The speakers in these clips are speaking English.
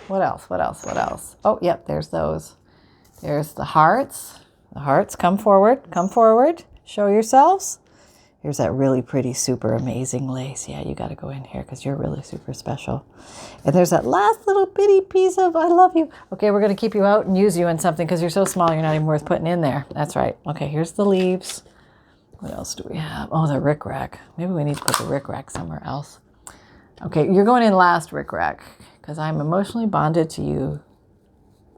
What else? What else? What else? Oh, yep, there's those. There's the hearts. The hearts, come forward. Come forward. Show yourselves. Here's that really pretty, super amazing lace. Yeah, you got to go in here because you're really super special. And there's that last little bitty piece of I love you. Okay, we're going to keep you out and use you in something because you're so small you're not even worth putting in there. That's right. Okay, here's the leaves. What else do we have? Oh, the rickrack. Maybe we need to put the rickrack somewhere else. Okay, you're going in last, rickrack, because I'm emotionally bonded to you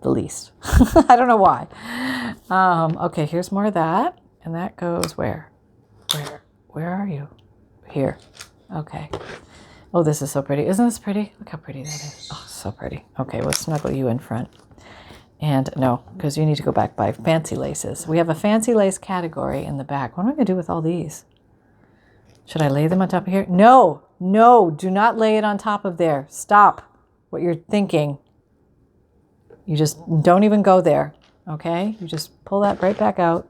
the least. I don't know why. Okay, here's more of that. And that goes where? Where are you? Here. Okay. Oh, this is so pretty. Isn't this pretty? Look how pretty that is. Oh, so pretty. Okay, we'll snuggle you in front. And no, because you need to go back by fancy laces. We have a fancy lace category in the back. What am I going to do with all these? Should I lay them on top of here? No, do not lay it on top of there. Stop what you're thinking. You just don't even go there, okay? You just pull that right back out.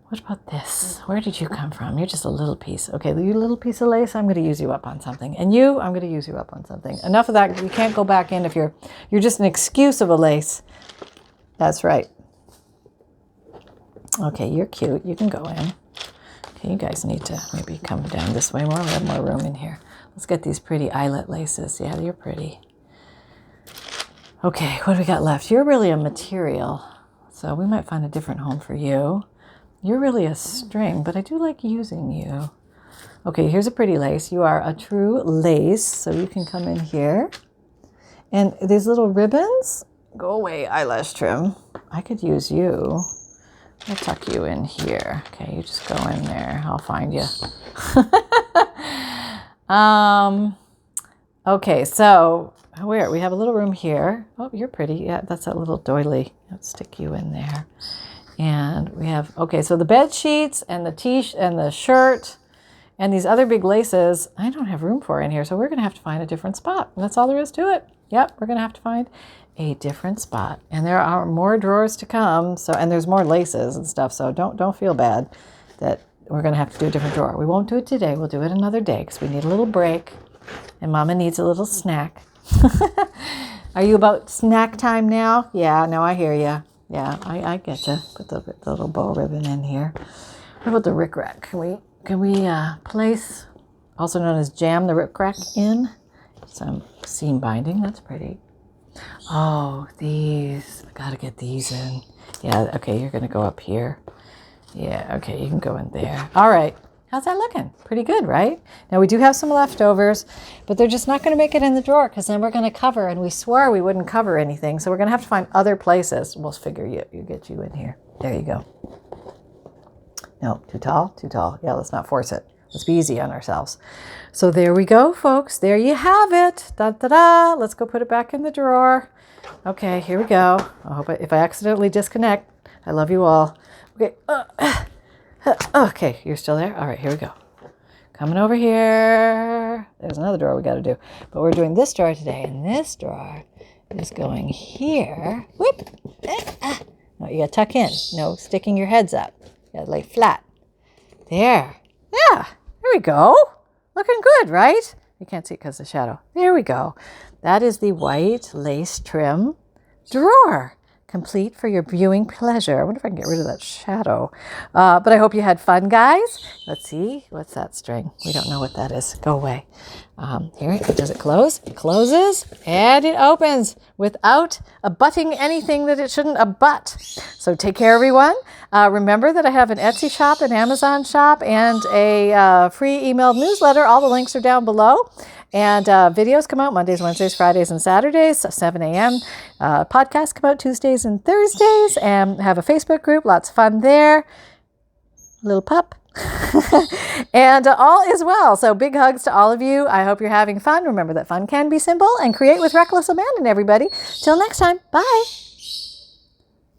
What about this? Where did you come from? You're just a little piece. Okay, you little piece of lace, I'm going to use you up on something. And you, I'm going to use you up on something. Enough of that. You can't go back in if you're just an excuse of a lace. That's right. Okay, you're cute. You can go in. Okay, you guys need to maybe come down this way more. We have more room in here. Let's get these pretty eyelet laces. Yeah, you're pretty. Okay, what do we got left? You're really a material, so we might find a different home for you. You're really a string, but I do like using you. Okay, here's a pretty lace. You are a true lace, so you can come in here. And these little ribbons, go away, eyelash trim. I could use you. I'll tuck you in here. Okay, you just go in there. I'll find you. Okay, so where? We have a little room here. Oh, you're pretty. Yeah, that's that little doily. Let's stick you in there. And we have, okay, so the bed sheets and the t-shirt and the shirt and these other big laces, I don't have room for in here. So we're going to have to find a different spot. And that's all there is to it. Yep, we're going to have to find a different spot. And there are more drawers to come. So, and there's more laces and stuff. So don't feel bad that we're going to have to do a different drawer. We won't do it today. We'll do it another day because we need a little break. And Mama needs a little snack. Are you about snack time now? Yeah, no, I hear you. Yeah, I get you. Put the little bow ribbon in here. What about the rickrack? Can we place, also known as jam the rickrack in? Some seam binding. That's pretty. Oh, these. I gotta get these in. Yeah, okay, you're gonna go up here. Yeah, okay, you can go in there. All right. How's that looking? Pretty good, right? Now, we do have some leftovers, but they're just not going to make it in the drawer because then we're going to cover, and we swore we wouldn't cover anything, so we're going to have to find other places. We'll figure you get you in here. There you go. No, too tall? Too tall. Yeah, let's not force it. Let's be easy on ourselves. So there we go, folks. There you have it. Da-da-da. Let's go put it back in the drawer. Okay, here we go. I hope if I accidentally disconnect, I love you all. Okay. Okay, you're still there? All right, here we go. Coming over here. There's another drawer we got to do. But we're doing this drawer today, and this drawer is going here. Whoop. No, you got to tuck in. No, sticking your heads up. You got to lay flat. There. Yeah, there we go. Looking good, right? You can't see it because of the shadow. There we go. That is the white lace trim drawer. Complete for your viewing pleasure. I wonder if I can get rid of that shadow. But I hope you had fun, guys. Let's see. What's that string? We don't know what that is. Go away. Here, does it close? It closes and it opens without abutting anything that it shouldn't abut. So take care, everyone. Remember that I have an Etsy shop, an Amazon shop, and a free emailed newsletter. All the links are down below. And videos come out Mondays, Wednesdays, Fridays, and Saturdays, 7 a.m. Podcasts come out Tuesdays and Thursdays, and have a Facebook group. Lots of fun there. Little pup. And all is well. So big hugs to all of you. I hope you're having fun. Remember that fun can be simple, and create with reckless abandon, everybody. Till next time. Bye.